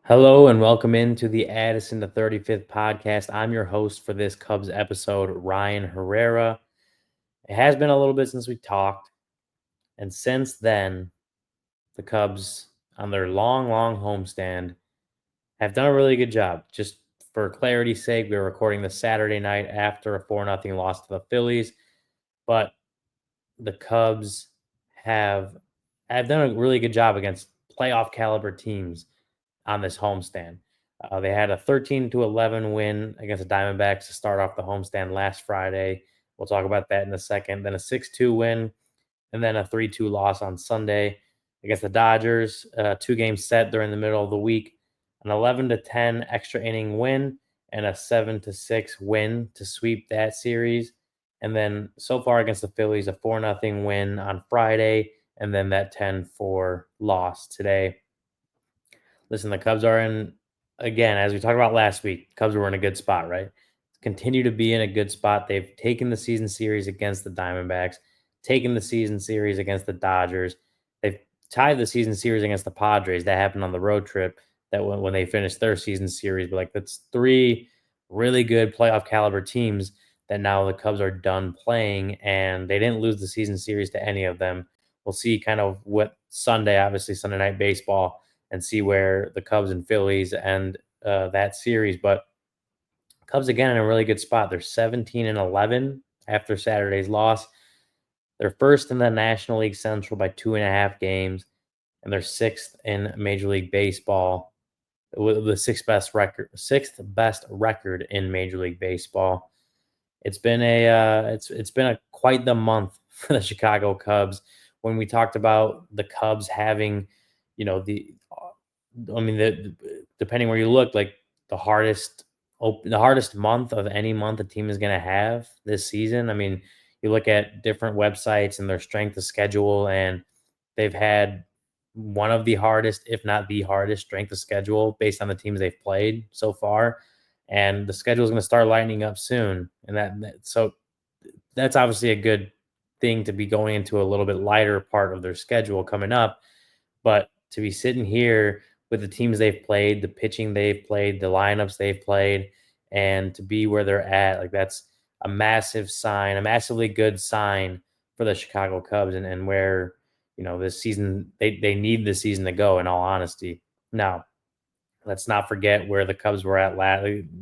Hello and welcome into the Addison to 35th podcast. I'm your host for this Cubs episode, Ryan Herrera. It has been a little bit since we talked, and since then, the Cubs, on their long homestand, have done a really good job. Just for clarity's sake, we were recording the Saturday night after a 4-0 loss to the Phillies, but the Cubs have have done a really good job against playoff caliber teams on this homestand. They had a 13-11 win against the Diamondbacks to start off the homestand last Friday. We'll talk about that in a second. Then a 6-2 win, and then a 3-2 loss on Sunday against the Dodgers. 2 game set during the middle of the week, an 11-10 extra inning win, and a 7-6 win to sweep that series. And then so far against the Phillies, a 4-0 win on Friday, and then that 10-4 loss today. Listen, the Cubs are in, again, as we talked about last week, Cubs were in a good spot, right? Continue to be in a good spot. They've taken the season series against the Diamondbacks, taken the season series against the Dodgers. They've tied the season series against the Padres. That happened on the road trip that when they finished their season series. But like that's three really good playoff caliber teams that now the Cubs are done playing, and they didn't lose the season series to any of them. We'll see kind of what Sunday, obviously Sunday night baseball, and see where the Cubs and Phillies end that series. But Cubs again in a really good spot. They're 17-11 after Saturday's loss. They're first in the National League Central by 2.5 games, and they're sixth in Major League Baseball with the sixth best record in Major League Baseball. It's been a quite the month for the Chicago Cubs. When we talked about the Cubs having, you know, depending where you look, like the hardest the hardest month of any month a team is going to have this season. I mean, you look at different websites and their strength of schedule, and they've had one of the hardest, if not the hardest, strength of schedule based on the teams they've played so far. And the schedule is going to start lightening up soon, and so that's obviously a good thing to be going into a little bit lighter part of their schedule coming up. But to be sitting here with the teams they've played, the pitching they've played, the lineups they've played, and to be where they're at, like that's a massive sign, a massively good sign for the Chicago Cubs, and where this season they need the season to go. In all honesty, now let's not forget where the Cubs were at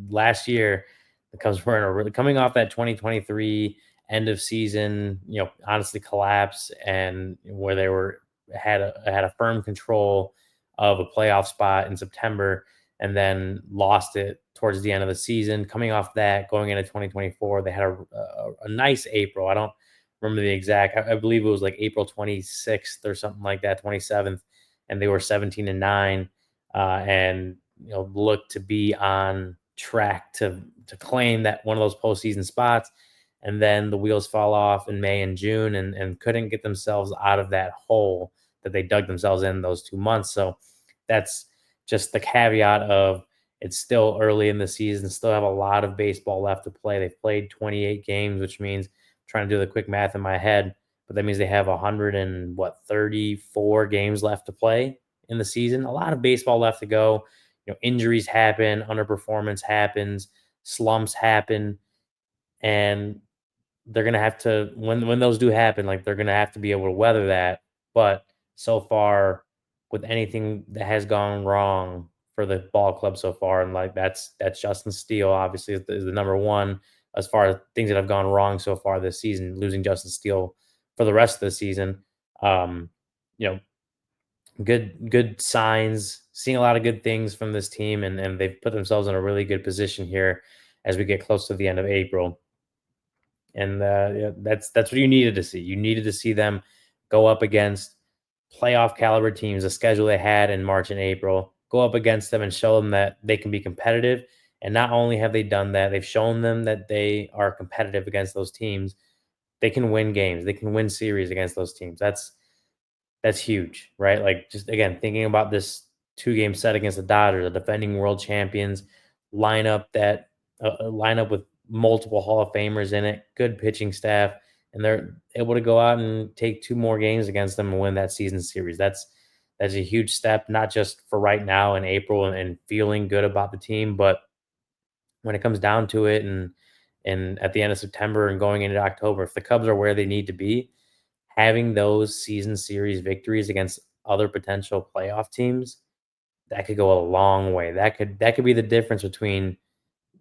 last year. The Cubs were in a really coming off that 2023 end of season, honestly collapse, and where they were had a firm control of a playoff spot in September, and then lost it towards the end of the season. Coming off that, going into 2024, they had a nice April. I don't remember the exact. I believe it was like April 26th or something like that, 27th, and they were 17-9, and look to be on track to claim that one of those postseason spots. And then the wheels fall off in May and June, and couldn't get themselves out of that hole that they dug themselves in those 2 months. So that's just the caveat of it's still early in the season, still have a lot of baseball left to play. They've played 28 games, which means trying to do the quick math in my head, but that means they have 34 games left to play in the season. A lot of baseball left to go. Injuries happen, underperformance happens, slumps happen, and they're gonna have to when those do happen, like they're gonna have to be able to weather that. But so far, with anything that has gone wrong for the ball club so far, and like that's Justin Steele obviously is the number one as far as things that have gone wrong so far this season. Losing Justin Steele for the rest of the season, um, you know, good signs. Seeing a lot of good things from this team, and they've put themselves in a really good position here as we get close to the end of April. And yeah, that's what you needed to see. You needed to see them go up against playoff caliber teams, the schedule they had in March and April, go up against them and show them that they can be competitive. And not only have they done that, they've shown them that they are competitive against those teams. They can win games. They can win series against those teams. That's huge, right? Like just again thinking about this 2 game set against the Dodgers, the defending world champions, lineup that lineup with multiple Hall of Famers in it, good pitching staff, and they're able to go out and take 2 more games against them and win that season series. That's a huge step, not just for right now in April and feeling good about the team, but when it comes down to it and at the end of September and going into October, if the Cubs are where they need to be, having those season series victories against other potential playoff teams, that could go a long way. That could be the difference between,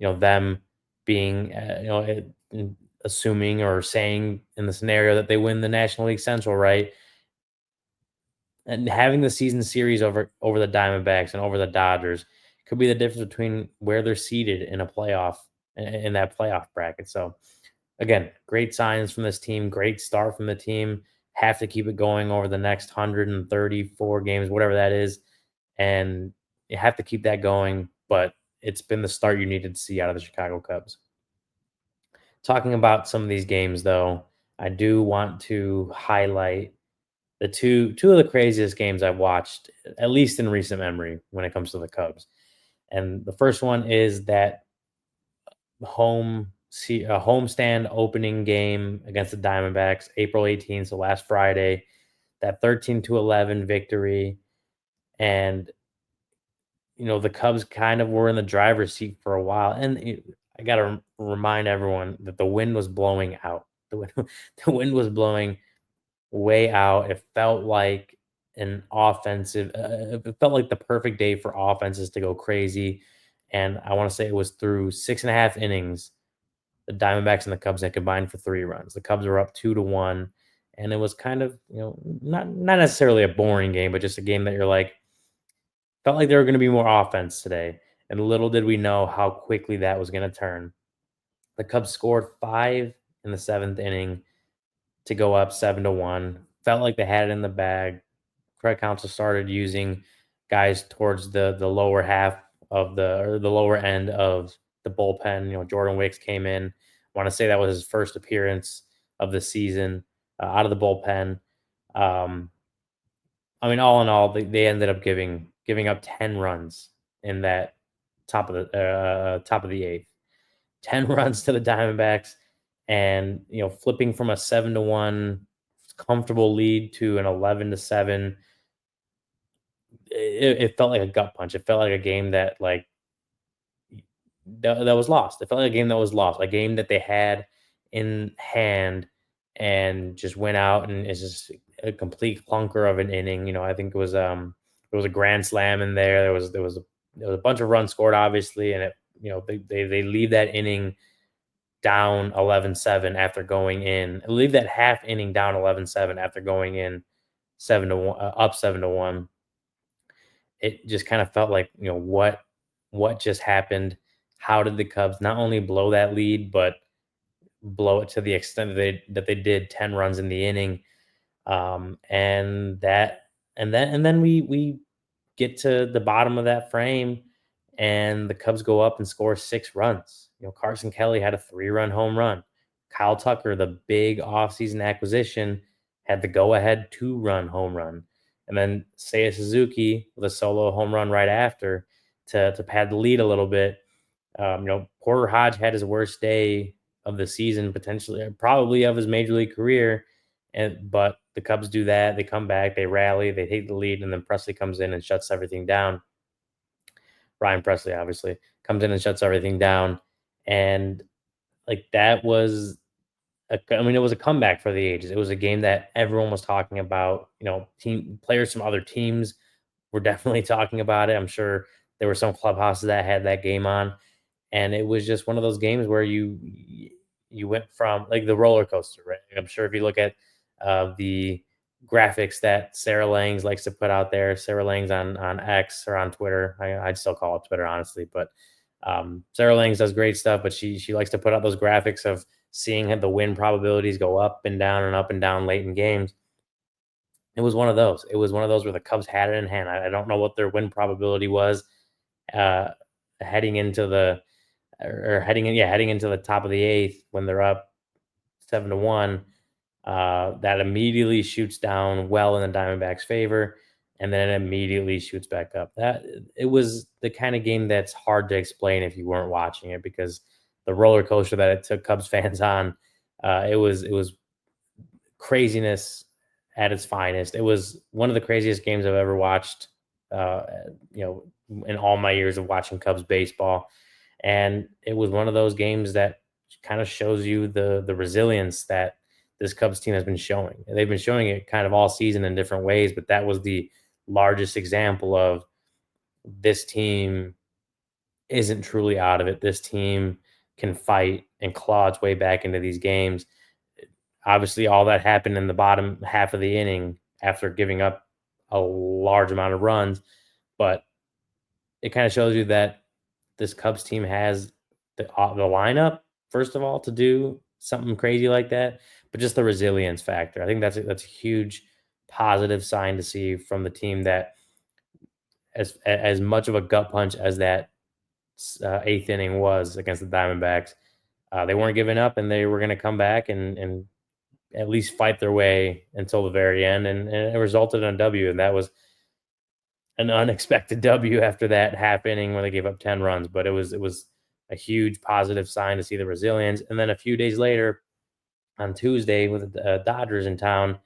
them being, assuming or saying in the scenario that they win the National League Central, right? And having the season series over the Diamondbacks and over the Dodgers could be the difference between where they're seated in a playoff in that playoff bracket. So again, great signs from this team, great start from the team. Have to keep it going over the next 134 games, whatever that is, and you have to keep that going. But it's been the start you needed to see out of the Chicago Cubs. Talking about some of these games, though, I do want to highlight the two of the craziest games I've watched, at least in recent memory, when it comes to the Cubs. And the first one is that homestand opening game against the Diamondbacks, April 18th, so last Friday. That 13-11 victory, and the Cubs kind of were in the driver's seat for a while. And I got to remind everyone that the wind was blowing out. The wind, the wind was blowing way out. It felt like it felt like the perfect day for offenses to go crazy. And I want to say it was through 6.5 innings. The Diamondbacks and the Cubs had combined for 3 runs. The Cubs were up 2-1. And it was kind of, not necessarily a boring game, but just a game that you're like, felt like there were going to be more offense today. And little did we know how quickly that was going to turn. The Cubs scored 5 in the 7th inning to go up 7-1. Felt like they had it in the bag. Craig Counsell started using guys towards the lower half of the lower end of the bullpen. Jordan Wicks came in. I want to say that was his first appearance of the season out of the bullpen. Um, I mean, all in all, they ended up giving up 10 runs in that top of the eighth. 10 runs to the Diamondbacks, and flipping from a 7-1 comfortable lead to an 11-7. It felt like a gut punch. It felt like a game that was lost. It felt like a game that was lost, a game that they had in hand and just went out and it's just a complete clunker of an inning. I think there was a grand slam in there. There was a bunch of runs scored, obviously, and they leave that inning down 11-7 after going in. Leave that half inning down 11-7 after going in 7-1, up 7-1. It just kind of felt like, what just happened? How did the Cubs not only blow that lead, but blow it to the extent that they did 10 runs in the inning? And then we get to the bottom of that frame, and the Cubs go up and score 6 runs. Carson Kelly had a 3-run home run. Kyle Tucker, the big offseason acquisition, had the go-ahead 2-run home run. And then Seiya Suzuki with a solo home run right after to pad the lead a little bit. Porter Hodge had his worst day of the season, potentially, probably of his major league career. But the Cubs do that. They come back, they rally, they take the lead, and then Presley comes in and shuts everything down. Ryan Presley, obviously, comes in and shuts everything down. And like that was it was a comeback for the ages. It was a game that everyone was talking about. Team players from other teams were definitely talking about it. I'm sure there were some clubhouses that had that game on, and it was just one of those games where you went from like the roller coaster, right? I'm sure if you look at the graphics that Sarah Langs likes to put out there, Sarah Langs on X or on Twitter. I'd still call it Twitter, honestly, but Sarah Langs does great stuff. But she likes to put out those graphics of seeing the win probabilities go up and down late in games. It was one of those. It was one of those where the Cubs had it in hand. I don't know what their win probability was uh, heading into the or heading into the top of the eighth when they're up 7-1. That immediately shoots down well in the Diamondbacks' favor, and then it immediately shoots back up. That it was the kind of game that's hard to explain if you weren't watching it, because the roller coaster that it took Cubs fans on, it was craziness at its finest. It was one of the craziest games I've ever watched, uh, you know, in all my years of watching Cubs baseball. And it was one of those games that kind of shows you the resilience that this Cubs team has been showing. And they've been showing it kind of all season in different ways, but that was the largest example of this team isn't truly out of it. This team can fight and claw its way back into these games. Obviously, all that happened in the bottom half of the inning after giving up a large amount of runs, but it kind of shows you that this Cubs team has the lineup, first of all, to do something crazy like that, but just the resilience factor. I think that's a huge positive sign to see from the team that as much of a gut punch as that eighth inning was against the Diamondbacks, they weren't giving up and they were going to come back and at least fight their way until the very end, and it resulted in a W, and that was an unexpected W after that half inning when they gave up 10 runs, but it was a huge positive sign to see the resilience. And then a few days later, on Tuesday with the Dodgers in town,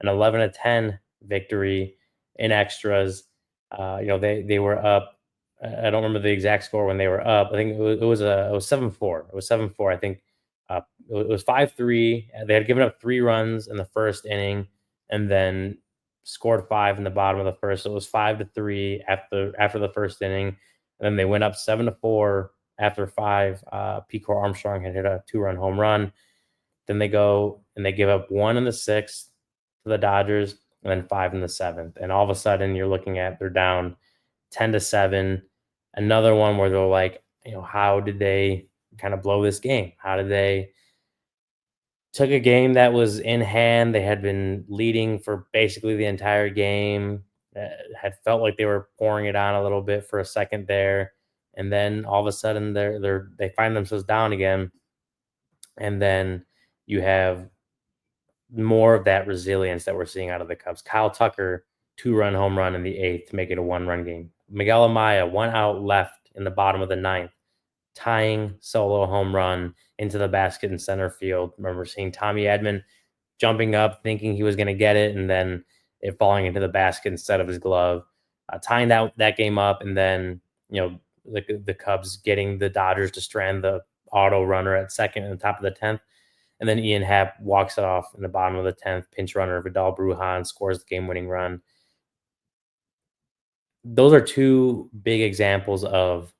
an 11-10 victory in extras. They were up. I don't remember the exact score when they were up. I think it was 7-4. It was 7-4. I think it was 5-3. They had given up 3 runs in the first inning, and then scored five in the bottom of the first. So it was 5-3 after the first inning, and then they went up 7-4 after five. Crow-Armstrong had hit a 2-run home run. Then they go and they give up one in the sixth to the Dodgers, and then five in the seventh. And all of a sudden, you're looking at they're down 10-7. Another one where they're like, how did they kind of blow this game? How did they took a game that was in hand? They had been leading for basically the entire game. Had felt like they were pouring it on a little bit for a second there, and then all of a sudden they find themselves down again, and then you have more of that resilience that we're seeing out of the Cubs. Kyle Tucker, 2-run home run in the eighth to make it a 1-run game. Miguel Amaya, 1 out left in the bottom of the ninth, tying solo home run into the basket in center field. Remember seeing Tommy Edman jumping up, thinking he was going to get it, and then it falling into the basket instead of his glove, tying that game up, and then the Cubs getting the Dodgers to strand the auto runner at second in the top of the 10th. And then Ian Happ walks it off in the bottom of the 10th. Pinch runner Vidal Brujan scores the game-winning run. Those are two big examples of,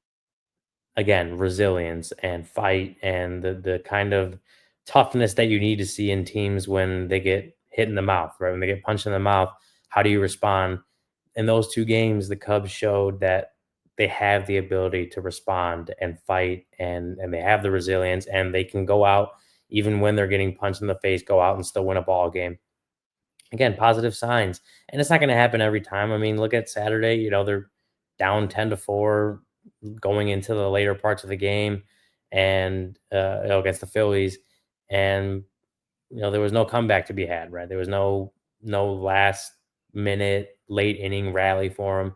again, resilience and fight and the kind of toughness that you need to see in teams when they get hit in the mouth, right? When they get punched in the mouth, how do you respond? In those two games, the Cubs showed that they have the ability to respond and fight, and they have the resilience, and they can go out even when they're getting punched in the face, go out and still win a ball game. Again, positive signs, and it's not going to happen every time. I mean, look at Saturday. They're down 10-4 going into the later parts of the game, and against the Phillies, and there was no comeback to be had. Right, there was no last minute late inning rally for them,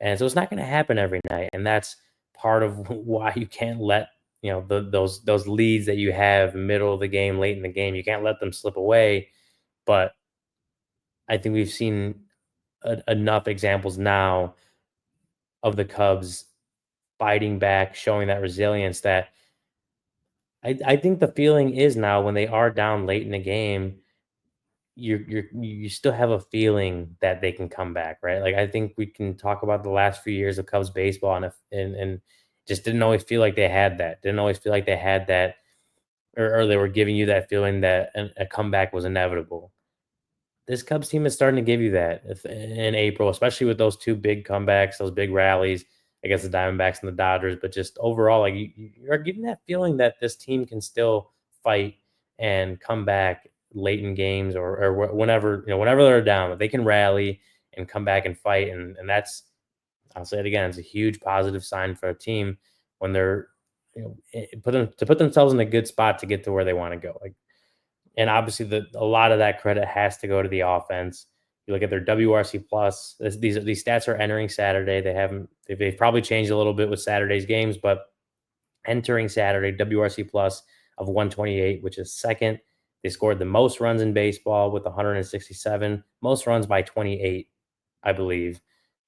and so it's not going to happen every night, and that's part of why you can't let those leads that you have middle of the game, late in the game, you can't let them slip away. But I think we've seen enough examples now of the Cubs fighting back, showing that resilience that I think the feeling is now when they are down late in the game, you still have a feeling that they can come back, right? Like I think we can talk about the last few years of Cubs baseball and just didn't always feel like they had that. Didn't always feel like they had that, or they were giving you that feeling that a comeback was inevitable. This Cubs team is starting to give you that in April, especially with those two big comebacks, those big rallies against the Diamondbacks and the Dodgers. But just overall, like you're getting that feeling that this team can still fight and come back late in games or whenever they're down, that they can rally and come back and fight. And that's, I'll say it again, it's a huge positive sign for a team when they're put themselves in a good spot to get to where they want to go. Like, and obviously, a lot of that credit has to go to the offense. You look at their WRC plus. These stats are entering Saturday. They've probably changed a little bit with Saturday's games, but entering Saturday, WRC plus of 128, which is second They scored the most runs in baseball with 167, most runs by 28, I believe,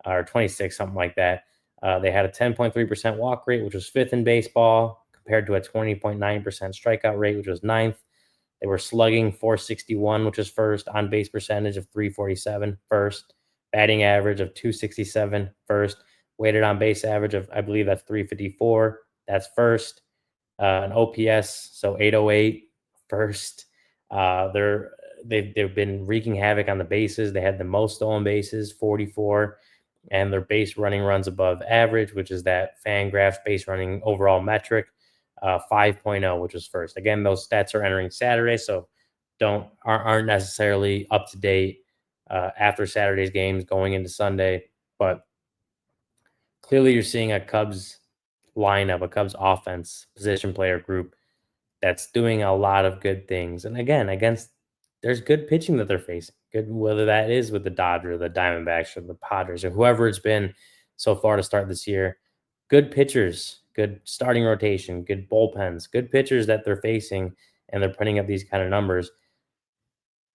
or 26, something like that. They had a 10.3% walk rate, which was fifth in baseball, compared to a 20.9% strikeout rate, which was ninth. They were slugging 461, which is first, on base percentage of 347, first, batting average of 267, first, weighted on base average of, I believe that's 354, that's first, an OPS, so 808, first. They've been wreaking havoc on the bases. They had the most stolen bases, 44, and their base running runs above average, which is that Fangraphs base running overall metric, 5.0, which was first. Again, those stats are entering Saturday, so aren't necessarily up to date after Saturday's games going into Sunday. But clearly, you're seeing a Cubs lineup, a Cubs offense, position player group that's doing a lot of good things. And again, against there's good pitching that they're facing. Good, whether that is with the Dodgers, the Diamondbacks, or the Padres, or whoever it's been so far to start this year. Good pitchers, good starting rotation, good bullpens, good pitchers that they're facing, and they're putting up these kind of numbers.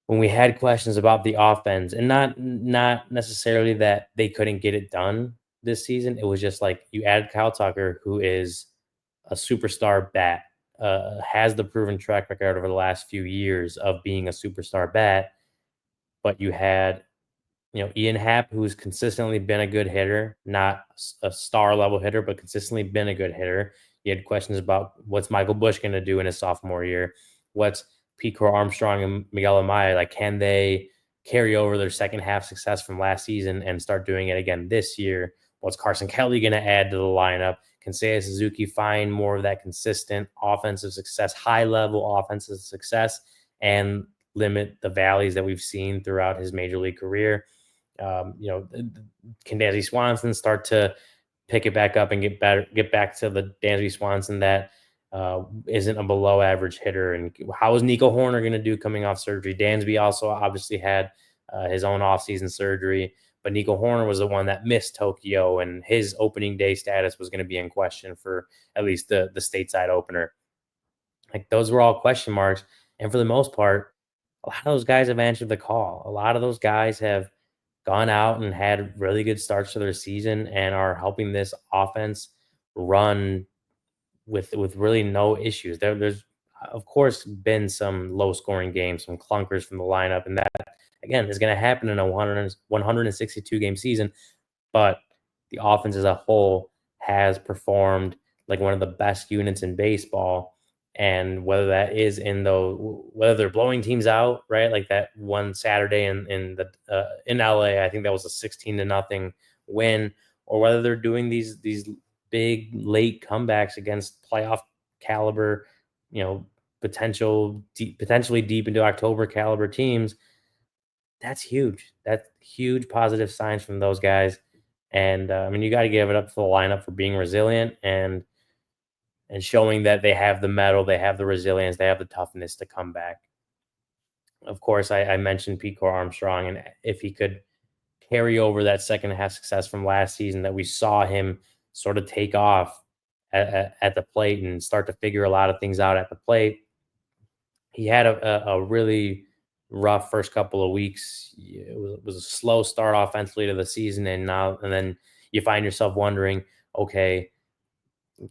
When we had questions about the offense, and not necessarily that they couldn't get it done this season, it was just like you added Kyle Tucker, who is a superstar bat, has the proven track record over the last few years of being a superstar bat, but you had Ian Happ, who's consistently been a good hitter, not a star level hitter, but consistently been a good hitter. You had questions about what's Michael Bush going to do in his sophomore year, what's Pete Crow-Armstrong and Miguel Amaya, like, can they carry over their second half success from last season and start doing it again this year? What's Carson Kelly going to add to the lineup? Can Seiya Suzuki find more of that consistent offensive success, high level offensive success, and limit the valleys that we've seen throughout his major league career? Can Dansby Swanson start to pick it back up and get back to the Dansby Swanson that isn't a below average hitter? And how is Nico Horner going to do coming off surgery? Dansby also obviously had his own offseason surgery, but Nico Horner was the one that missed Tokyo, and his opening day status was going to be in question for at least the stateside opener. Like, those were all question marks, and for the most part, a lot of those guys have answered the call. A lot of those guys have gone out and had really good starts to their season and are helping this offense run with really no issues. There's of course been some low scoring games, some clunkers from the lineup, and that again is going to happen in a 162 game season. But the offense as a whole has performed like one of the best units in baseball. And whether that is whether they're blowing teams out, right? Like that one Saturday in LA, I think that was a 16-0 win, or whether they're doing these big late comebacks against playoff caliber, potentially deep into October caliber teams. That's huge. That's huge positive signs from those guys. And I mean, you got to give it up to the lineup for being resilient and showing that they have the mettle, they have the resilience, they have the toughness to come back. Of course, I mentioned Pete Armstrong, and if he could carry over that second half success from last season that we saw him sort of take off at the plate and start to figure a lot of things out at the plate. He had a really rough first couple of weeks. It was a slow start offensively to the season, and then you find yourself wondering, okay,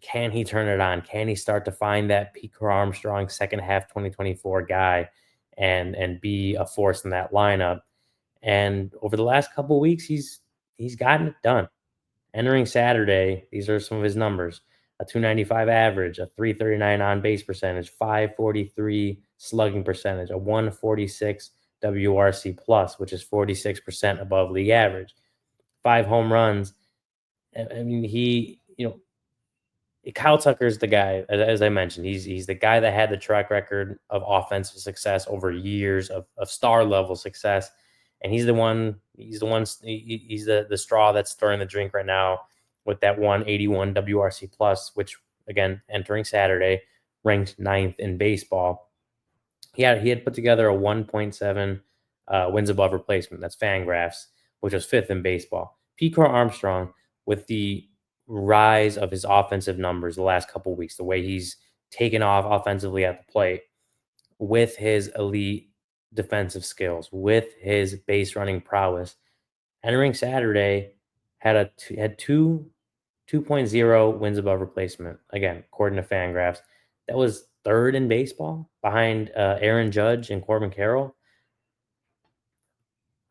can he turn it on? Can he start to find that Pete Armstrong second half 2024 guy and be a force in that lineup? And over the last couple of weeks, he's gotten it done. Entering Saturday, these are some of his numbers: a 295 average, a 339 on base percentage, 543 slugging percentage, a 146 WRC plus, which is 46% above league average, 5 home runs. I mean, Kyle Tucker is the guy, as I mentioned. He's the guy that had the track record of offensive success over years of star level success, and he's the one. He's the straw that's stirring the drink right now with that 181 WRC plus, which again entering Saturday ranked ninth in baseball. He had put together a 1.7 wins above replacement. That's Fangraphs, which was fifth in baseball. Pete Armstrong, with the rise of his offensive numbers the last couple of weeks, the way he's taken off offensively at the plate, with his elite defensive skills, with his base running prowess, entering Saturday had 2.0 wins above replacement. Again, according to Fangraphs, that was third in baseball behind Aaron Judge and Corbin Carroll.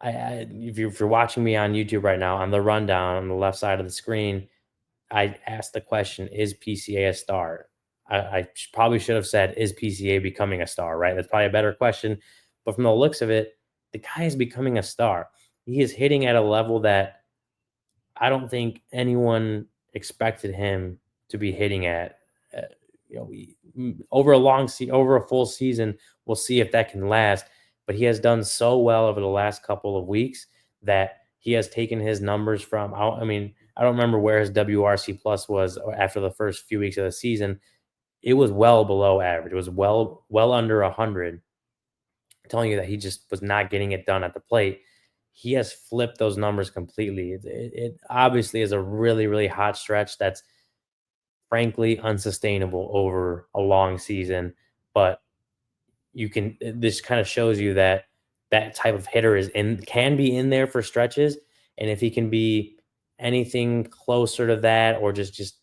If you're watching me on YouTube right now, on the rundown on the left side of the screen, I asked the question: Is PCA a star? Probably should have said, "Is PCA becoming a star?" Right? That's probably a better question. But from the looks of it, the guy is becoming a star. He is hitting at a level that I don't think anyone expected him to be hitting at. Uh, over over a full season, we'll see if that can last. But he has done so well over the last couple of weeks that he has taken his numbers from. I mean, I don't remember where his WRC plus was after the first few weeks of the season. It was well below average. It was well under 100, telling you that he just was not getting it done at the plate. He has flipped those numbers completely. It obviously is a really hot stretch that's frankly unsustainable over a long season. But this kind of shows you that that type of hitter can be in there for stretches, and if he can be anything closer to that, or just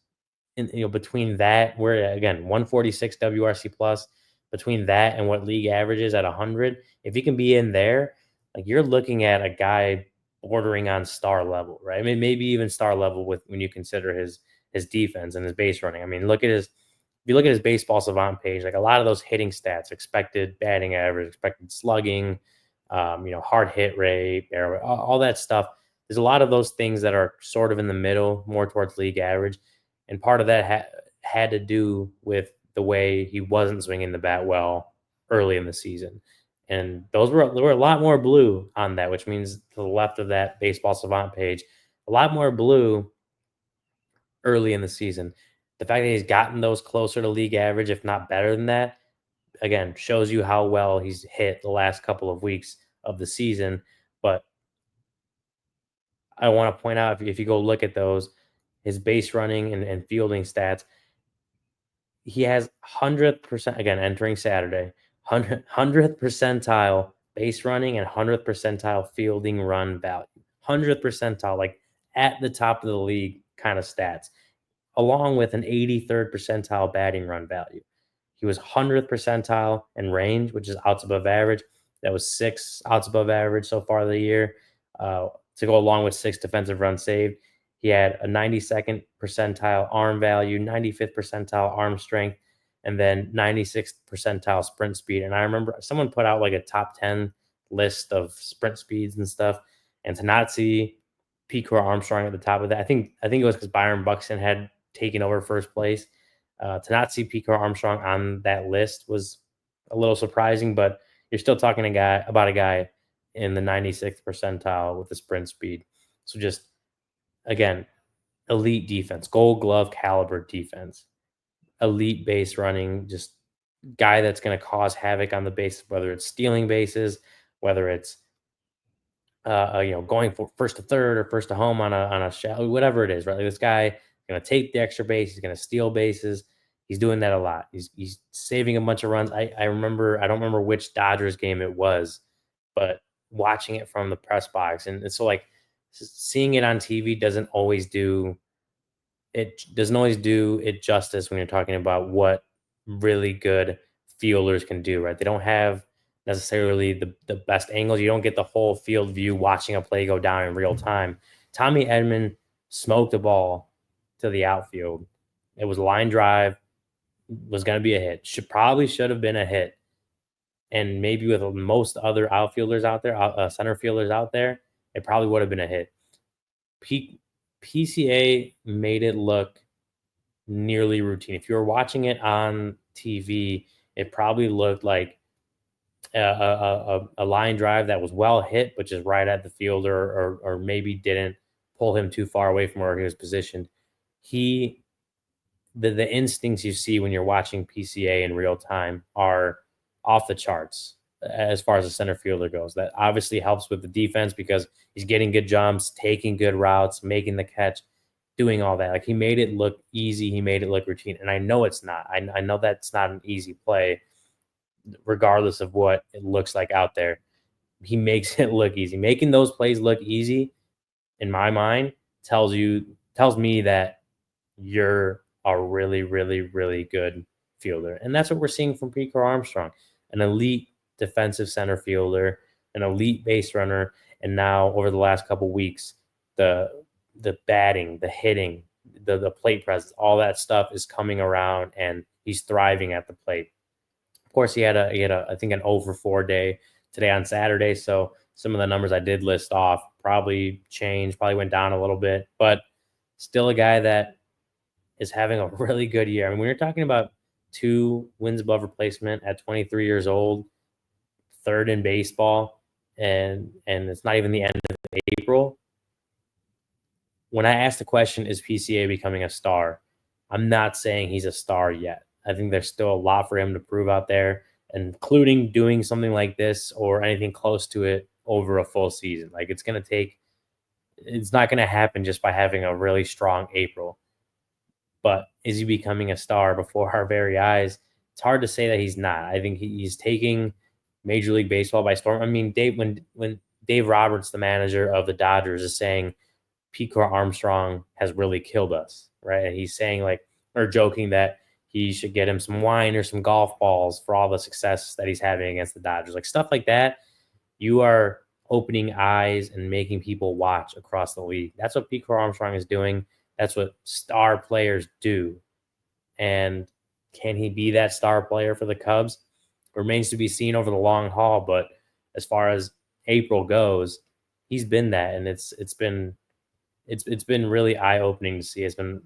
between that, where again 146 WRC plus, between that and what league averages at 100, if he can be in there, like, you're looking at a guy bordering on star level, right? I mean, maybe even star level with when you consider his defense and his base running. I mean, if you look at his baseball savant page, like, a lot of those hitting stats, expected batting average, expected slugging, hard hit rate, all that stuff. There's a lot of those things that are sort of in the middle, more towards league average, and part of that had to do with the way he wasn't swinging the bat well early in the season, and there were a lot more blue on that, which means to the left of that baseball savant page, a lot more blue early in the season. The fact that he's gotten those closer to league average, if not better than that, again, shows you how well he's hit the last couple of weeks of the season. But I want to point out, if you go look at those, his base running and fielding stats, he has 100%, again, entering Saturday, 100th percentile base running and 100th percentile fielding run value. 100th percentile, like at the top of the league kind of stats, along with an 83rd percentile batting run value. He was 100th percentile in range, which is outs above average. That was 6 outs above average so far the year, to go along with 6 defensive runs saved. He had a 92nd percentile arm value, 95th percentile arm strength, and then 96th percentile sprint speed. And I remember someone put out like a top 10 list of sprint speeds and stuff, and to not see Pete Crow-Armstrong at the top of that, I think it was because Byron Buxton had taken over first place. To not see Pete Crow-Armstrong on that list was a little surprising, but you're still talking about a guy in the 96th percentile with the sprint speed. So just, again, elite defense, Gold Glove caliber defense, elite base running, just guy that's going to cause havoc on the base, whether it's stealing bases, whether it's going for first to third or first to home on a shallow, whatever it is, right? Like, this guy going to take the extra base, he's going to steal bases. He's doing that a lot. He's saving a bunch of runs. I remember, I don't remember which Dodgers game it was, but watching it from the press box, and so, like, seeing it on TV doesn't always do it justice when you're talking about what really good fielders can do, right? They don't have necessarily the best angles. You don't get the whole field view watching a play go down in real time. Tommy Edman smoked the ball to the outfield. It was a line drive, was going to be a hit. Should have been a hit. And maybe with most other outfielders out there, center fielders out there, it probably would have been a hit. PCA made it look nearly routine. If you were watching it on TV, it probably looked like a line drive that was well hit, but just right at the fielder, or maybe didn't pull him too far away from where he was positioned. He the instincts you see when you're watching PCA in real time are off the charts as far as the center fielder goes. That obviously helps with the defense because he's getting good jumps, taking good routes, making the catch, doing all that. Like, he made it look easy, he made it look routine. And I know it's not. I know that's not an easy play. regardless of what it looks like out there. He makes it look easy. Making those plays look easy, in my mind, tells me that you're a really, really, really good fielder. And that's what we're seeing from Crow-Armstrong, an elite defensive center fielder, an elite base runner, and now over the last couple weeks, the the batting, the hitting, the plate presence, all that stuff is coming around and he's thriving at the plate. Of course, he had a I think an over 4 day today on Saturday. So some of the numbers I did list off probably changed, probably went down a little bit, but still a guy that is having a really good year. I mean, when you're talking about 2 wins above replacement at 23 years old, third in baseball, and it's not even the end of April. When I ask the question, is PCA becoming a star? I'm not saying he's a star yet. I think there's still a lot for him to prove out there, including doing something like this or anything close to it over a full season. Like it's not going to happen just by having a really strong April. But is he becoming a star before our very eyes? It's hard to say that he's not. I think he's taking Major League Baseball by storm. I mean, when Dave Roberts, the manager of the Dodgers, is saying Crow-Armstrong has really killed us, right? And he's saying like or joking that he should get him some wine or some golf balls for all the success that he's having against the Dodgers, like stuff like that. You are opening eyes and making people watch across the league. That's what Crow-Armstrong is doing. That's what star players do. And can he be that star player for the Cubs? Remains to be seen over the long haul. But as far as April goes, he's been that, and it's been really eye opening to see. It's been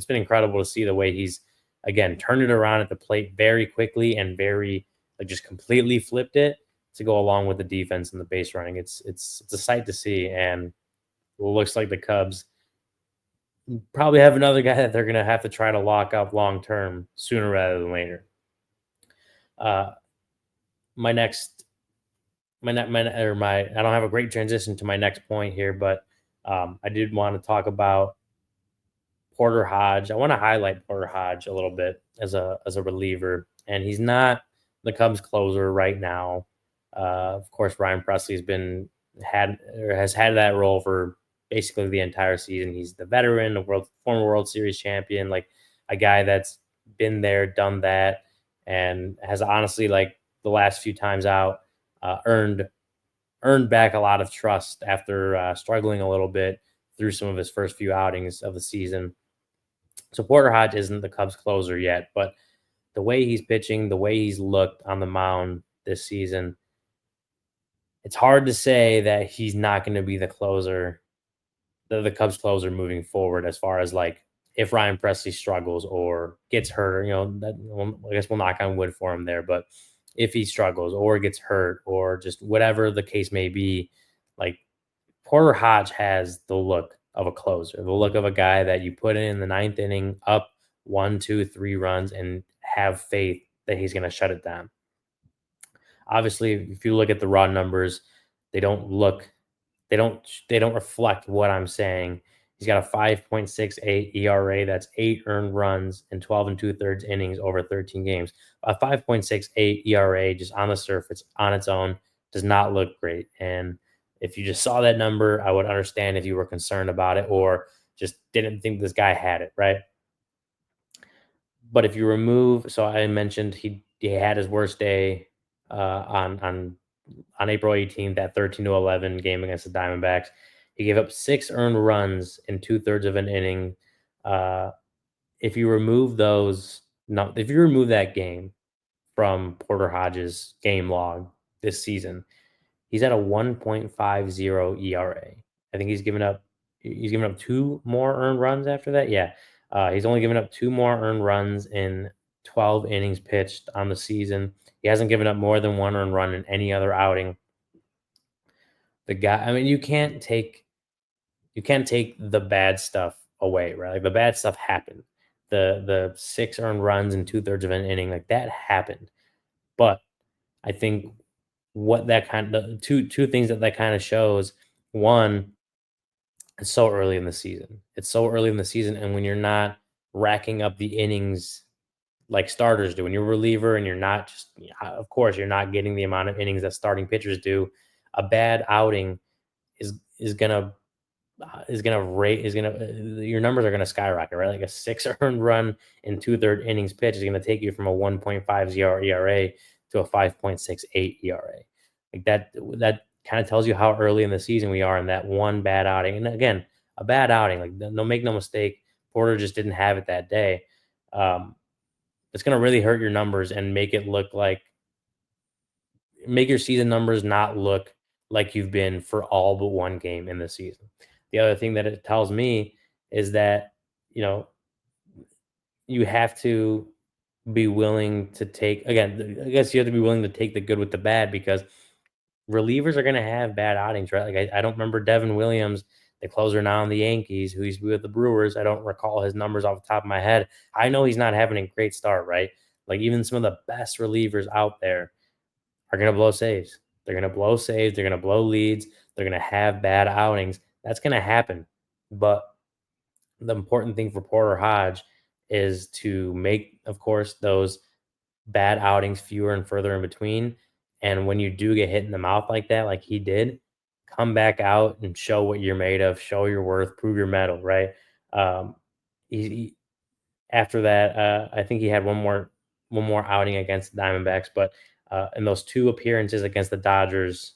incredible to see the way he's again turned it around at the plate very quickly and very like just completely flipped it to go along with the defense and the base running. It's a sight to see, and it looks like the Cubs probably have another guy that they're going to have to try to lock up long term sooner rather than later. Uh, my next, my I don't have a great transition to my next point here, but I did want to talk about Porter Hodge. I want to highlight Porter Hodge a little bit as a reliever, and he's not the Cubs closer right now. Of course, Ryan Presley's been had or has had that role for basically the entire season. He's the veteran, the former World Series champion, like a guy that's been there, done that, and has honestly like the last few times out earned back a lot of trust after struggling a little bit through some of his first few outings of the season. So Porter Hodge isn't the Cubs closer yet, but the way he's pitching, the way he's looked on the mound this season, it's hard to say that he's not going to be the closer, the Cubs closer moving forward. As far as like if Ryan Presley struggles or gets hurt, that well, I guess we'll knock on wood for him there. But if he struggles or gets hurt or just whatever the case may be, like Porter Hodge has the look of a closer, the look of a guy that you put in the ninth inning, up 1, 2, 3 runs, and have faith that he's going to shut it down. Obviously, if you look at the raw numbers, they don't look, they don't reflect what I'm saying. He's got a 5.68 ERA. That's 8 earned runs in 12 and 2/3 innings over 13 games. A 5.68 ERA just on the surface on its own does not look great. And if you just saw that number, I would understand if you were concerned about it or just didn't think this guy had it, right? But if you remove, so I mentioned he had his worst day on April 18th, that 13-11 game against the Diamondbacks. He gave up 6 earned runs in 2/3 of an inning. Uh, if you remove those, no, if you remove that game from Porter Hodge's game log this season, he's at a 1.50 ERA. I think he's given up 2 more earned runs after that. Yeah. He's only given up 2 more earned runs in 12 innings pitched on the season. He hasn't given up more than 1 earned run in any other outing. The guy, I mean, you can't take the bad stuff away, right? Like the bad stuff happened. The 6 earned runs in 2/3 of an inning, like that happened. But I think what that kind of two things that kind of shows. One, it's so early in the season. It's so early in the season, and when you're not racking up the innings like starters do. When you're a reliever and you're not just, of course, you're not getting the amount of innings that starting pitchers do. A bad outing is gonna your numbers are gonna skyrocket, right? Like a six earned run in two-third innings pitch is gonna take you from a 1.50 ERA to a 5.68 ERA. Like that kind of tells you how early in the season we are in that one bad outing. And again, a bad outing, like no make no mistake, Porter just didn't have it that day. Um, it's gonna really hurt your numbers and make your season numbers not look like you've been for all but one game in the season. The other thing that it tells me is that, you know, you have to be willing to take, again, I guess you have to be willing to take the good with the bad because relievers are going to have bad outings, right? Like, I don't remember Devin Williams, the closer now on the Yankees, who used to be with the Brewers. I don't recall his numbers off the top of my head. I know he's not having a great start, right? Like, even some of the best relievers out there are going to blow saves. They're going to blow saves. They're going to blow leads. They're going to have bad outings. That's going to happen. But the important thing for Porter Hodge is to make, of course, those bad outings fewer and further in between. And when you do get hit in the mouth like that, like he did, come back out and show what you're made of, show your worth, prove your mettle, right? Um, he, After that, I think he had one more outing against the Diamondbacks, but in those two appearances against the Dodgers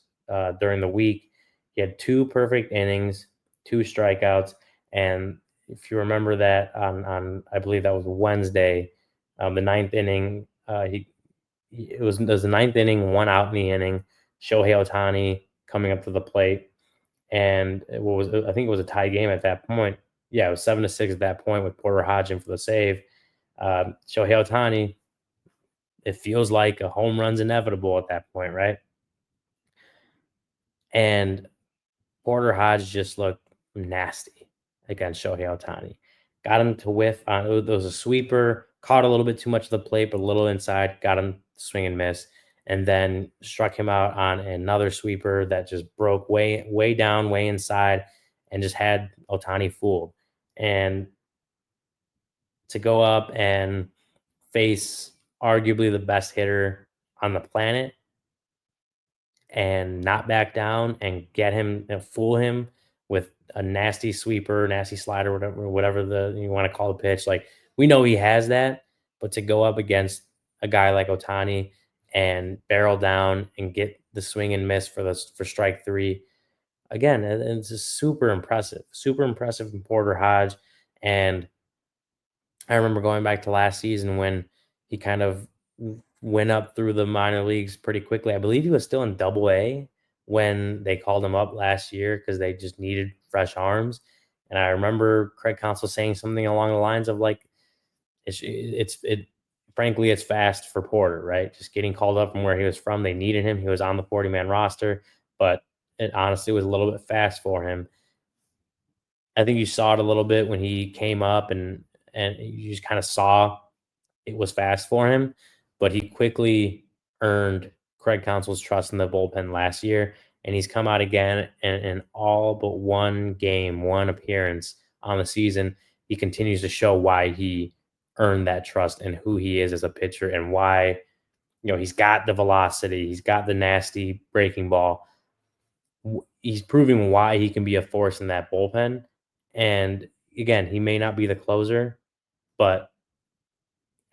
during the week, he had two perfect innings, two strikeouts, and if you remember that on I believe that was Wednesday, the ninth inning, it was the ninth inning, one out in the inning. Shohei Ohtani coming up to the plate, and I think it was a tie game at that point. Yeah, it was 7-6 at that point with Porter Hodge in for the save. Shohei Ohtani, it feels like a home run's inevitable at that point, right? And Porter Hodge just looked nasty against Shohei Ohtani. Got him to whiff on it was a sweeper, caught a little bit too much of the plate, but a little inside, got him to swing and miss, and then struck him out on another sweeper that just broke way down, way inside, and just had Ohtani fooled. And to go up and face arguably the best hitter on the planet and not back down and get him and fool him with a nasty sweeper, nasty slider, whatever the you want to call the pitch. Like we know he has that, but to go up against a guy like Otani and barrel down and get the swing and miss for strike three again, it's just super impressive from Porter Hodge. And I remember going back to last season when he kind of went up through the minor leagues pretty quickly. I believe he was still in Double A when they called him up last year because they just needed fresh arms. And I remember Craig Counsell saying something along the lines of like, frankly, it's fast for Porter, right? Just getting called up from where he was from. They needed him. He was on the 40-man roster, but it honestly was a little bit fast for him. I think you saw it a little bit when he came up and you just kind of saw it was fast for him, but he quickly earned Craig Counsell's trust in the bullpen last year, and he's come out again in all but one game, one appearance on the season. He continues to show why he earned that trust and who he is as a pitcher and why, he's got the velocity, he's got the nasty breaking ball. He's proving why he can be a force in that bullpen. And again, he may not be the closer, but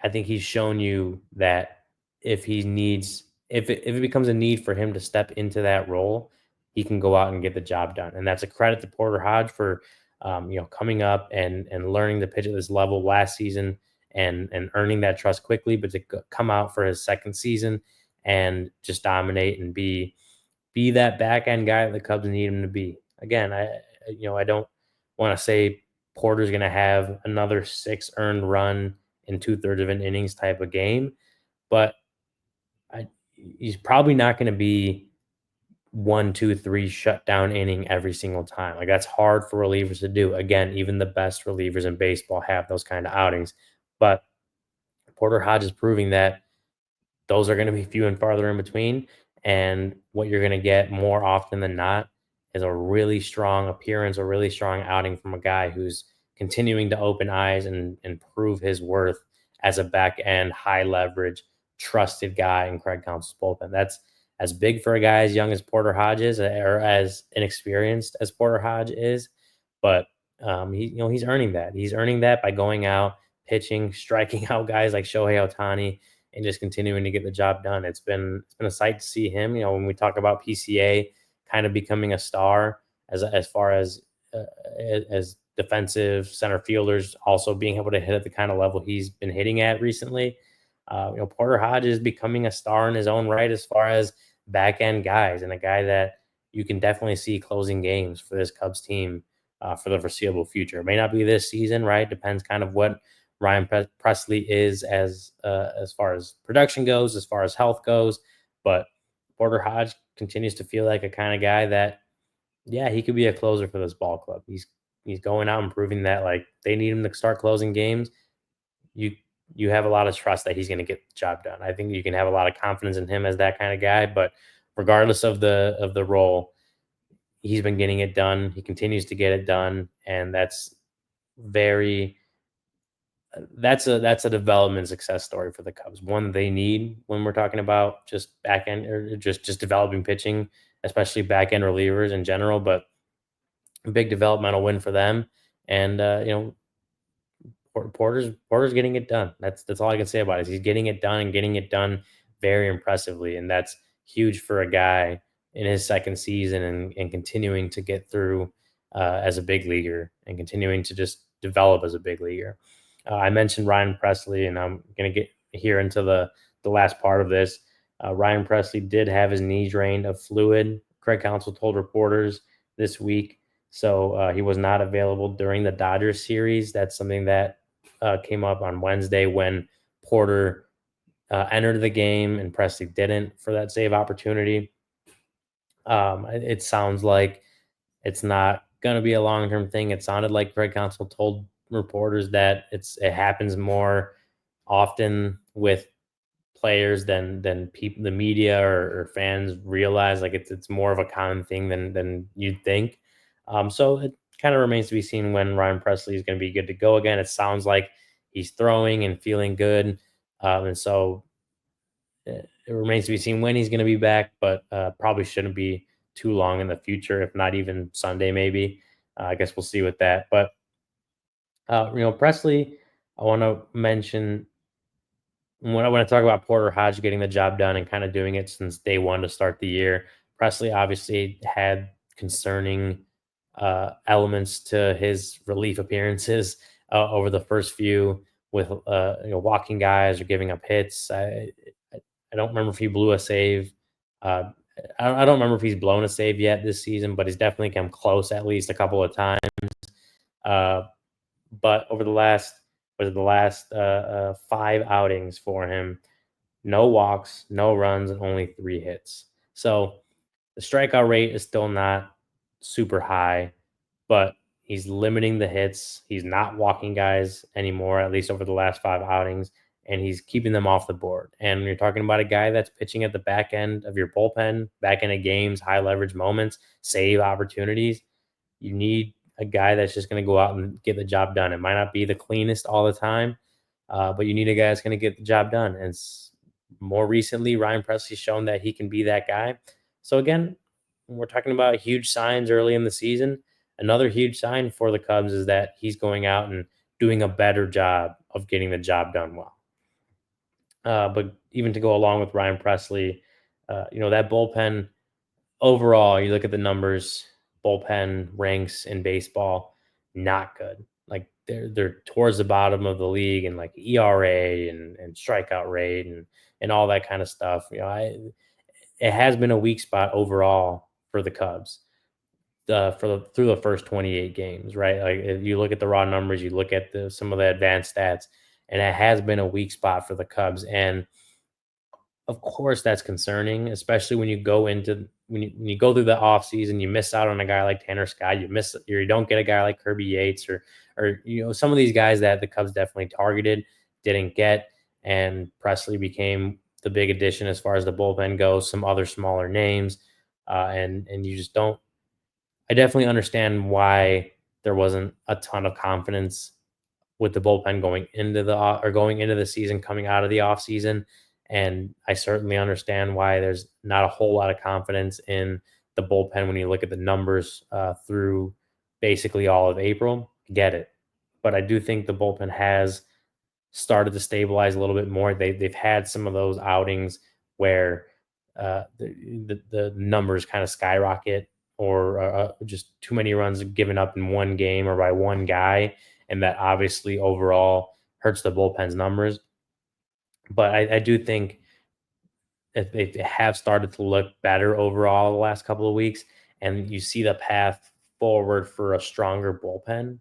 I think he's shown you that if it becomes a need for him to step into that role, he can go out and get the job done. And that's a credit to Porter Hodge for coming up and learning to pitch at this level last season and earning that trust quickly, but to come out for his second season and just dominate and be that back end guy that the Cubs need him to be. Again, I don't want to say Porter's going to have another six earned run in two-thirds of an innings type of game, but he's probably not going to be 1, 2, 3 shutdown inning every single time. Like that's hard for relievers to do. Again, even the best relievers in baseball have those kind of outings, but Porter Hodge is proving that those are going to be few and farther in between. And what you're going to get more often than not is a really strong appearance, a really strong outing from a guy who's continuing to open eyes and prove his worth as a back end, high leverage, trusted guy in Craig Counsell's bullpen. That's as big for a guy as young as Porter Hodge is, or as inexperienced as Porter Hodge is. But he's earning that. He's earning that by going out, pitching, striking out guys like Shohei Ohtani, and just continuing to get the job done. It's been a sight to see him. When we talk about PCA kind of becoming a star as far uh, as defensive center fielders also being able to hit at the kind of level he's been hitting at recently. Porter Hodge is becoming a star in his own right as far as back end guys, and a guy that you can definitely see closing games for this Cubs team for the foreseeable future. It may not be this season, right? Depends kind of what Ryan Presley is as far as production goes, as far as health goes. But Porter Hodge continues to feel like a kind of guy that, yeah, he could be a closer for this ball club. He's going out and proving that like they need him to start closing games. You you have a lot of trust that he's going to get the job done. I think you can have a lot of confidence in him as that kind of guy. But regardless of the role, he's been getting it done. He continues to get it done, and very that's a development success story for the Cubs. One they need when we're talking about just back end or just developing pitching, especially back end relievers in general. But a big developmental win for them, and Porter's getting it done. That's all I can say about it. He's getting it done and getting it done very impressively, and that's huge for a guy in his second season and continuing to get through as a big leaguer and continuing to just develop as a big leaguer. I mentioned Ryan Presley, and I'm going to get here into the last part of this. Ryan Presley did have his knee drained of fluid. Craig Counsell told reporters this week, so he was not available during the Dodgers series. That's something that came up on Wednesday when Porter entered the game and Presley didn't for that save opportunity. It sounds like it's not going to be a long term thing. It sounded like Craig Counsell told reporters that it happens more often with players than people, the media or fans realize. Like it's more of a common thing than you'd think. So it kind of remains to be seen when Ryan Presley is going to be good to go again. It sounds like he's throwing and feeling good, and so it remains to be seen when he's going to be back. But probably shouldn't be too long in the future, if not even Sunday, maybe. I guess we'll see with that. But Presley, I want to mention when I talk about Porter Hodge getting the job done and kind of doing it since day one to start the year. Presley obviously had concerning elements to his relief appearances over the first few with walking guys or giving up hits. I don't remember if he blew a save. Uh, I don't remember if he's blown a save yet this season, but he's definitely come close at least a couple of times. Uh, but over the last 5 outings for him, no walks, no runs, and only 3 hits. So the strikeout rate is still not super high, but he's limiting the hits. He's not walking guys anymore, at least over the last 5 outings, and he's keeping them off the board. And you're talking about a guy that's pitching at the back end of your bullpen, back end of games, high leverage moments, save opportunities. You need a guy that's just going to go out and get the job done. It might not be the cleanest all the time, but you need a guy that's going to get the job done. And more recently, Ryan Presley's shown that he can be that guy. So again, we're talking about huge signs early in the season. Another huge sign for the Cubs is that he's going out and doing a better job of getting the job done well. But even to go along with Ryan Presley, that bullpen overall, you look at the numbers, bullpen ranks in baseball, not good. Like they're towards the bottom of the league and like ERA and strikeout rate and all that kind of stuff. It has been a weak spot overall for the Cubs. Through the first 28 games, right? Like if you look at the raw numbers, you look at some of the advanced stats, and it has been a weak spot for the Cubs. And of course, that's concerning, especially when you go through the off season, you miss out on a guy like Tanner Scott, you don't get a guy like Kirby Yates or some of these guys that the Cubs definitely targeted, didn't get, and Presley became the big addition as far as the bullpen goes. Some other smaller names, and you just don't. I definitely understand why there wasn't a ton of confidence with the bullpen going into the season, coming out of the off season, and I certainly understand why there's not a whole lot of confidence in the bullpen when you look at the numbers through basically all of April. Get it, but I do think the bullpen has started to stabilize a little bit more. They've had some of those outings where the numbers kind of skyrocket, or just too many runs given up in one game or by one guy, and that obviously overall hurts the bullpen's numbers. But I do think that they have started to look better overall the last couple of weeks, and you see the path forward for a stronger bullpen.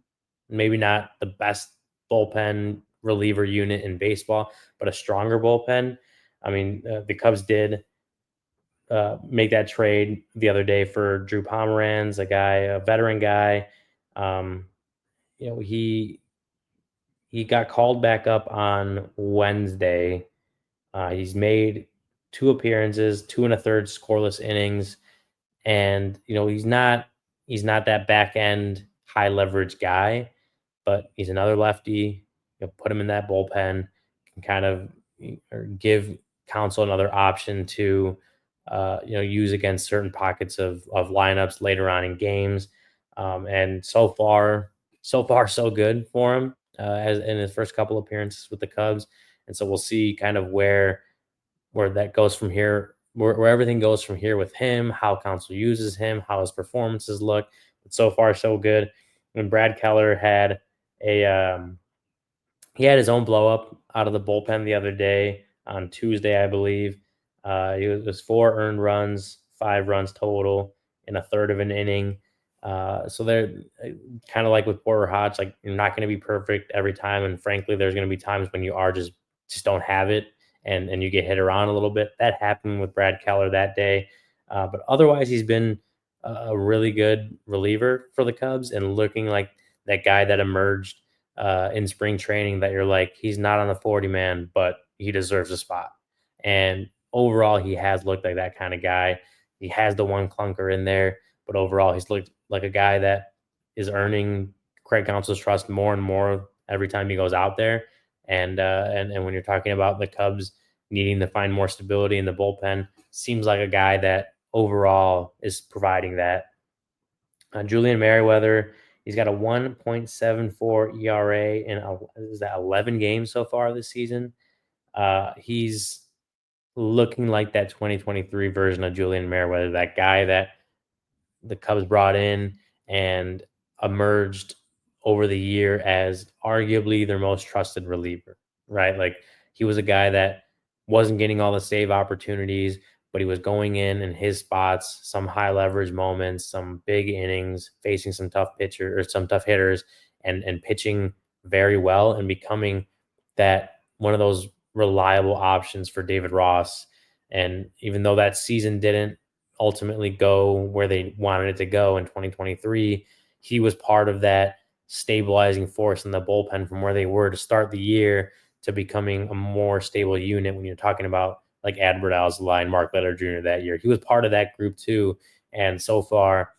Maybe not the best bullpen reliever unit in baseball, but a stronger bullpen. I mean, the Cubs did make that trade the other day for Drew Pomeranz, a veteran guy. Um, he got called back up on Wednesday. He's made two appearances, two and a third scoreless innings, and he's not that back end high leverage guy, but he's another lefty. Put him in that bullpen, can kind of or give Council another option to use against certain pockets of lineups later on in games. And so far so good for him as in his first couple appearances with the Cubs. And so we'll see kind of where that goes from here, where everything goes from here with him, how Council uses him, how his performances look. But so far, so good. And Brad Keller a he had his own blow up out of the bullpen the other day on Tuesday, I believe. It was four earned runs, 5 runs total in a third of an inning. So they're kind of like with Porter Hodge, like you're not going to be perfect every time, and frankly, there's going to be times when you are just don't have it, and you get hit around a little bit. That happened with Brad Keller that day, but otherwise, he's been a really good reliever for the Cubs and looking like that guy that emerged in spring training that you're like, he's not on the 40 man, but he deserves a spot. And overall, he has looked like that kind of guy. He has the one clunker in there, but overall, he's looked like a guy that is earning Craig Counsell's trust more and more every time he goes out there. And when you're talking about the Cubs needing to find more stability in the bullpen, seems like a guy that overall is providing that. Julian Merriweather, he's got a 1.74 ERA in is that 11 games so far this season. He's looking like that 2023 version of Julian Merriweather, that guy that the Cubs brought in and emerged over the year as arguably their most trusted reliever, right? Like he was a guy that wasn't getting all the save opportunities, but he was going in his spots, some high leverage moments, some big innings, facing some tough pitcher or some tough hitters, and pitching very well and becoming that one of those reliable options for David Ross. And even though that season didn't ultimately go where they wanted it to go in 2023, he was part of that stabilizing force in the bullpen from where they were to start the year to becoming a more stable unit when you're talking about like Adbert Alzolay, Mark Letter Jr. that year. He was part of that group too. And so far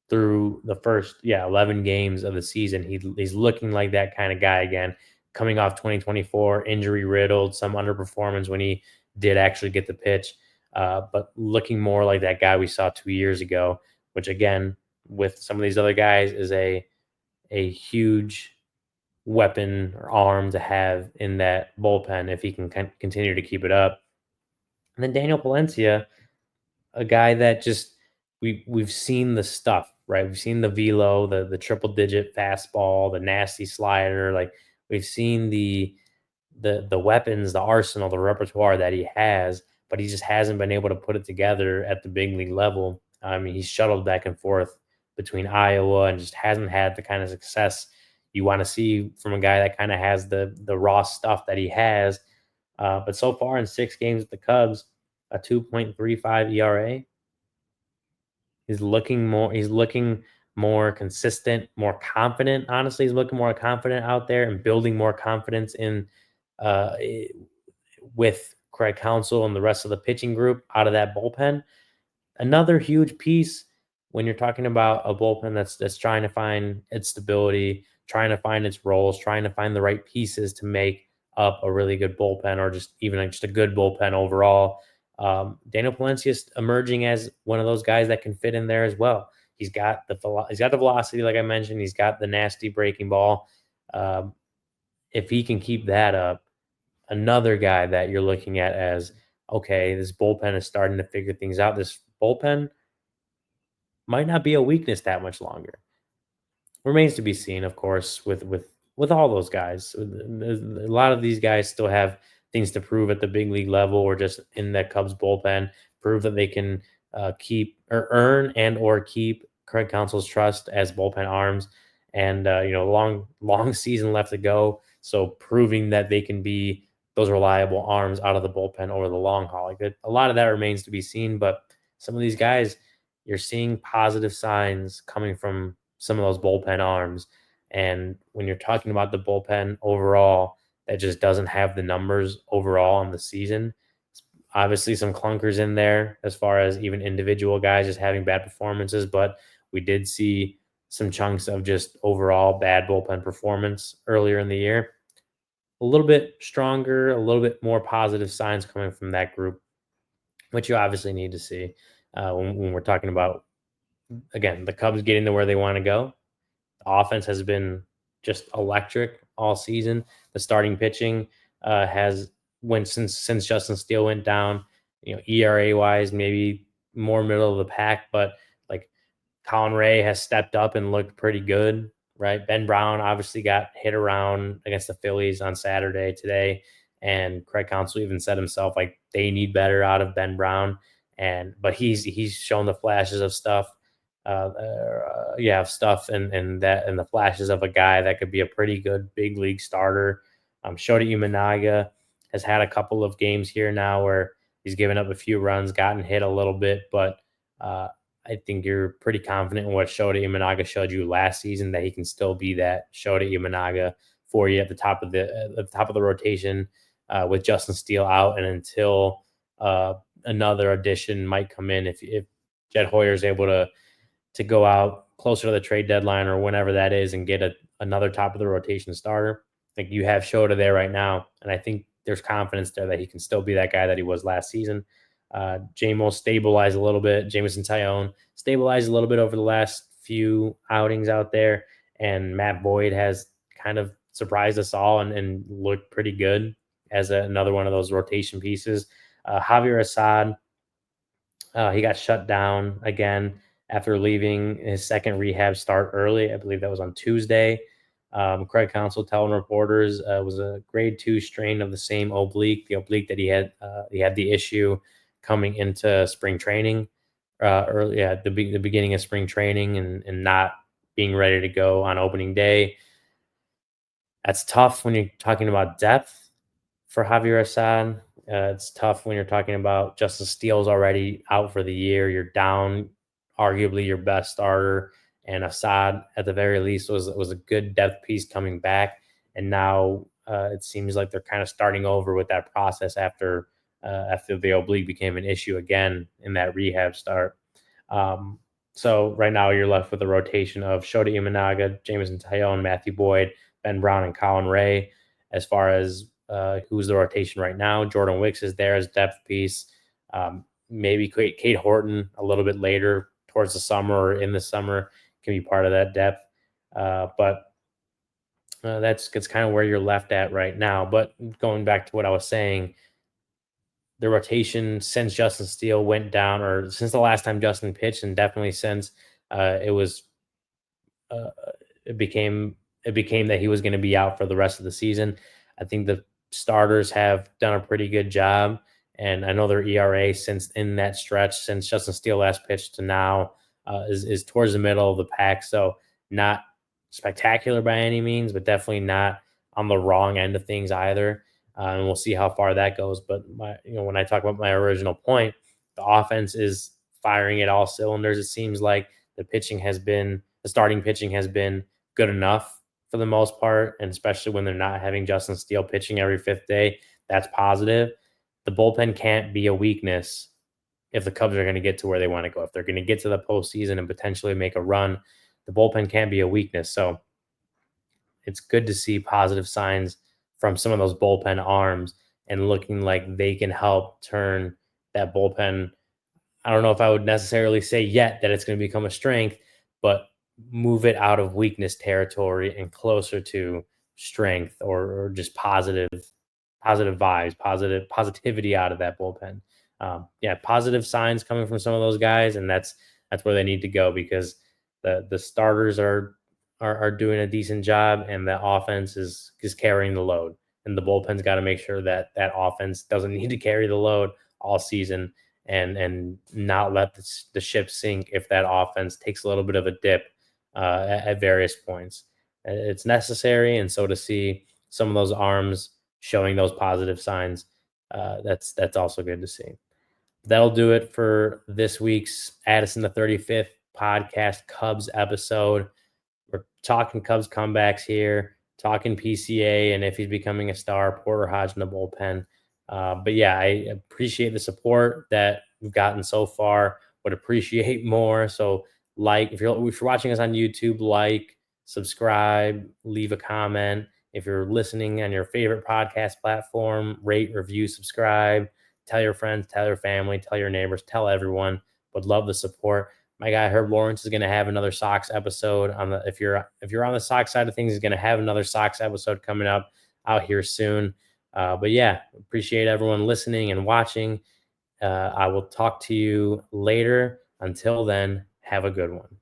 through the first 11 games of the season, he's looking like that kind of guy again, coming off 2024 injury riddled, some underperformance when he did actually get the pitch, but looking more like that guy we saw 2 years ago, which again with some of these other guys is a huge weapon or arm to have in that bullpen if he can continue to keep it up. And then Daniel Palencia, a guy that just we've seen the stuff, right? We've seen the velo, the triple digit fastball, the nasty slider. Like we've seen the weapons, the arsenal, the repertoire that he has, but he just hasn't been able to put it together at the big league level. I mean, he's shuttled back and forth between Iowa and just hasn't had the kind of success you want to see from a guy that kind of has the raw stuff that he has. But so far in 6 games with the Cubs, a 2.35 ERA. He's looking more consistent, more confident. Honestly, he's looking more confident out there and building more confidence in uh, i- with Craig Counsell and the rest of the pitching group out of that bullpen. Another huge piece when you're talking about a bullpen that's trying to find its stability, trying to find its roles, trying to find the right pieces to make up a really good bullpen or just even just a good bullpen overall. Daniel Palenci's emerging as one of those guys that can fit in there as well. He's got the velocity, like I mentioned. He's got the nasty breaking ball. Um, if he can keep that up, another guy that you're looking at as okay, this bullpen is starting to figure things out. This bullpen might not be a weakness that much longer. Remains to be seen, of course, with all those guys. A lot of these guys still have things to prove at the big league level or just in that Cubs bullpen, prove that they can keep or earn and or keep Craig Counsell's trust as bullpen arms. And long season left to go. So proving that they can be those reliable arms out of the bullpen over the long haul. A lot of that remains to be seen, but some of these guys, you're seeing positive signs coming from some of those bullpen arms. And when you're talking about the bullpen overall, that just doesn't have the numbers overall in the season. Obviously, some clunkers in there as far as even individual guys just having bad performances, but we did see some chunks of just overall bad bullpen performance earlier in the year. A little bit stronger, a little bit more positive signs coming from that group, which you obviously need to see when we're talking about, again, the Cubs getting to where they want to go. The offense has been just electric all season. The starting pitching has went since Justin Steele went down. ERA wise, maybe more middle of the pack, but like Colin Ray has stepped up and looked pretty good, right? Ben Brown obviously got hit around against the Phillies on Saturday today, and Craig Counsell even said himself like they need better out of Ben Brown, but he's shown the flashes of stuff, stuff and the flashes of a guy that could be a pretty good big league starter. Shota Imanaga has had a couple of games here now where he's given up a few runs, gotten hit a little bit, but uh, I think you're pretty confident in what Shota Imanaga showed you last season that he can still be that Shota Imanaga for you at the top of the rotation with Justin Steele out and until another addition might come in if Jed Hoyer is able to go out closer to the trade deadline or whenever that is and get another top of the rotation starter. Like you have Shota there right now, and I think there's confidence there that he can still be that guy that he was last season. JMO stabilized a little bit. Jameson Tyone stabilized a little bit over the last few outings out there, and Matt Boyd has kind of surprised us all and looked pretty good as another one of those rotation pieces. Javier Assad, he got shut down again after leaving his second rehab start early. I believe that was on Tuesday. Craig Counsell telling reporters was a grade 2 strain of the same oblique, the oblique that he had the issue coming into spring training early at the beginning of spring training and not being ready to go on opening day. That's tough when you're talking about depth for Javier Assad. It's tough when you're talking about Justin Steele's already out for the year. You're down arguably your best starter, and Assad at the very least was a good depth piece coming back. And now it seems like they're kind of starting over with that process after the oblique became an issue again in that rehab start. Um, so right now you're left with a rotation of Shota Imanaga, Jameson Tyone, Matthew Boyd, Ben Brown, and Colin Ray. As far as who's the rotation right now, Jordan Wicks is there as depth piece. Maybe Kate Horton a little bit later towards the summer or in the summer can be part of that depth. But that's kind of where you're left at right now. But going back to what I was saying, the rotation since Justin Steele went down, or since the last time Justin pitched, and definitely since it was uh, it became that he was going to be out for the rest of the season. I think the starters have done a pretty good job, and I know their ERA since in that stretch since Justin Steele last pitched to now is towards the middle of the pack. So not spectacular by any means, but definitely not on the wrong end of things either. And we'll see how far that goes. But when I talk about my original point, the offense is firing at all cylinders. It seems like the starting pitching has been good enough for the most part, and especially when they're not having Justin Steele pitching every fifth day, that's positive. The bullpen can't be a weakness if the Cubs are going to get to where they want to go. If they're going to get to the postseason and potentially make a run, the bullpen can't be a weakness. So it's good to see positive signs from some of those bullpen arms and looking like they can help turn that bullpen. I don't know if I would necessarily say yet that it's going to become a strength, but move it out of weakness territory and closer to strength, or just positive vibes, positivity out of that bullpen. Yeah, positive signs coming from some of those guys, and that's where they need to go, because the starters are doing a decent job, and the offense is carrying the load, and the bullpen's got to make sure that that offense doesn't need to carry the load all season, and not let the ship sink if that offense takes a little bit of a dip at various points. It's necessary, and so to see some of those arms showing those positive signs, that's also good to see. That'll do it for this week's Addison the 35th podcast Cubs episode. We're talking Cubs comebacks here, talking PCA, and if he's becoming a star, Porter Hodge in the bullpen. But yeah, I appreciate the support that we've gotten so far. Would appreciate more. So, like, if you're watching us on YouTube, like, subscribe, leave a comment. If you're listening on your favorite podcast platform, rate, review, subscribe. Tell your friends, tell your family, tell your neighbors, tell everyone. Would love the support. My guy Herb Lawrence is going to have another Sox episode on the if you're on the Sox side of things, he's going to have another Sox episode coming up out here soon. But yeah, appreciate everyone listening and watching. I will talk to you later. Until then, have a good one.